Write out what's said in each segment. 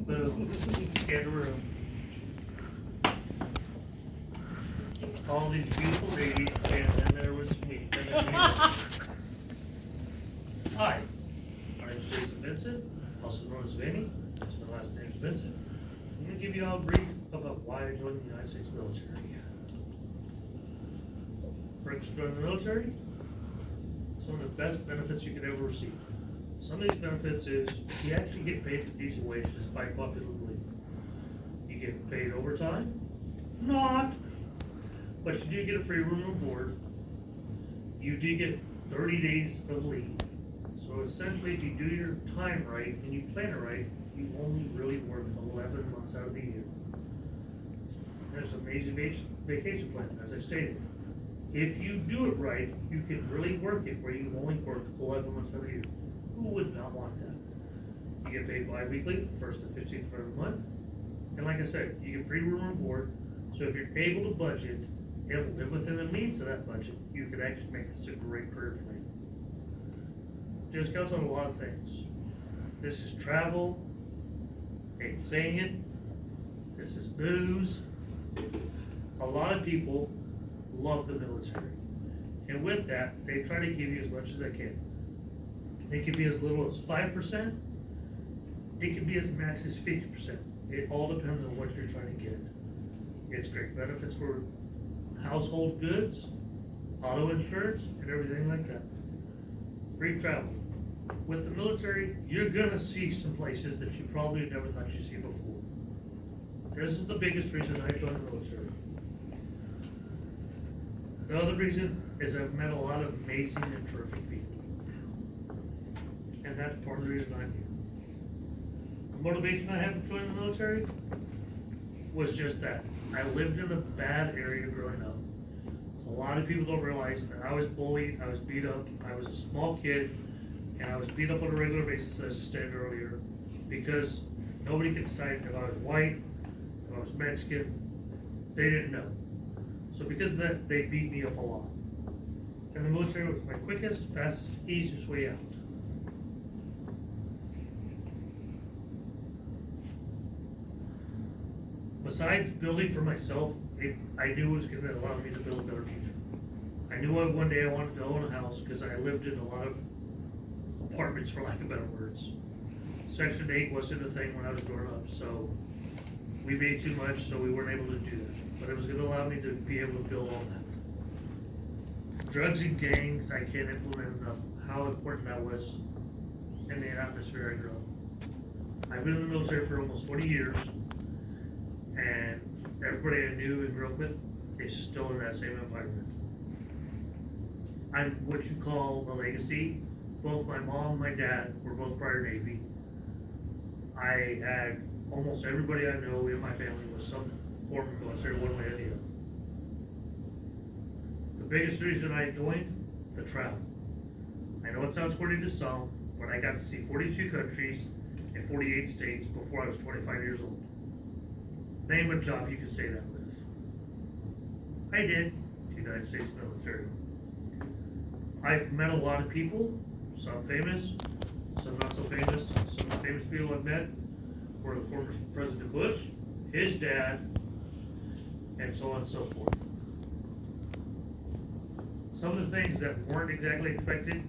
Boom. Get a room. All these beautiful ladies, and then there was me. And then me. Hi, my name is Jason Vincent, also known as Vinny. That's my last name is Vincent. I'm going to give you all a brief about why I joined the United States military. Perks of joining the military, some of the best benefits you could ever receive. Some of these benefits is you actually get paid a decent wage despite popular belief. You get paid overtime, not, but you do get a free room and board. You do get 30 days of leave. So essentially, if you do your time right and you plan it right, you only really work 11 months out of the year. There's an amazing vacation plan, as I stated. If you do it right, you can really work it where you only work 11 months out of the year. Who would not want that? You get paid bi-weekly, first and 15th of every month. And like I said, you get free room and board. So if you're able to budget and live within the means of that budget, you could actually make this a great career plan. Discounts on a lot of things. This is travel, ain't saying it. This is booze. A lot of people love the military. And with that, they try to give you as much as they can. It can be as little as 5%. It can be as max as 50%. It all depends on what you're trying to get. It's great benefits for household goods, auto insurance, and everything like that. Free travel. With the military, you're gonna see some places that you probably never thought you'd see before. This is the biggest reason I joined the military. The other reason is I've met a lot of amazing and terrific people. And that's part of the reason I'm here. The motivation I had to join the military was just that. I lived in a bad area growing up. A lot of people don't realize that I was bullied, I was beat up, I was a small kid, and I was beat up on a regular basis, as I stated earlier, because nobody could decide if I was white, if I was Mexican. They didn't know. So because of that, they beat me up a lot. And the military was my quickest, fastest, easiest way out. Besides building for myself, I knew it was going to allow me to build a better future. I knew one day I wanted to own a house because I lived in a lot of apartments, for lack of better words. Section 8 wasn't a thing when I was growing up, so we made too much, so we weren't able to do that. But it was going to allow me to be able to build all that. Drugs and gangs, I can't implement enough how important that was in the atmosphere I grew up. I've been in the military for almost 20 years, and everybody I knew and grew up with is still in that same environment. I'm what you call a legacy. Both my mom and my dad were both prior Navy. I had almost everybody I know in my family was some form of military, one way or the other. The biggest reason I joined, the travel. I know it sounds corny to some, but I got to see 42 countries in 48 states before I was 25 years old. Name a job you could say that with. I did, the United States military. I've met a lot of people, some famous, some not so famous. Some of the famous people I've met were the former President Bush, his dad, and so on and so forth. Some of the things that weren't exactly expected,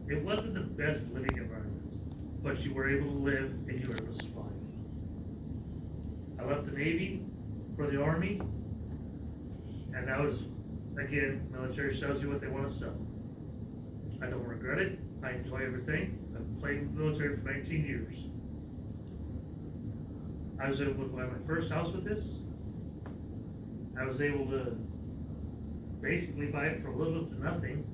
it wasn't the best living environment, but you were able to live and you were able to survive. I left the Navy for the Army, and that was, again, military sells you what they want to sell. I don't regret it. I enjoy everything. I've played in the military for 19 years. I was able to buy my first house with this. I was able to basically buy it for a little bit to nothing.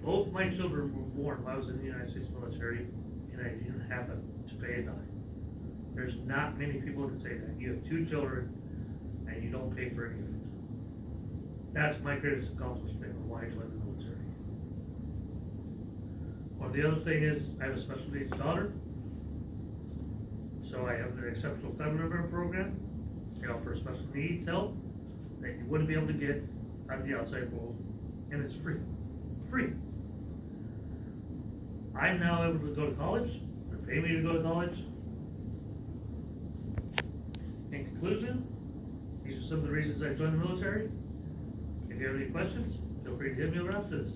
Both my children were born while I was in the United States military, and I didn't have to pay a dime. There's not many people that say that. You have 2 children, and you don't pay for any of it. That's my greatest accomplishment of why I joined the military. Well, the other thing is, I have a special needs daughter, so I have the Exceptional Family Member Program. They offer special needs help that you wouldn't be able to get out of the outside world, and it's free. Free. I'm now able to go to college and pay me to go to college. In conclusion, these are some of the reasons I joined the military. If you have any questions, feel free to hit me over after this.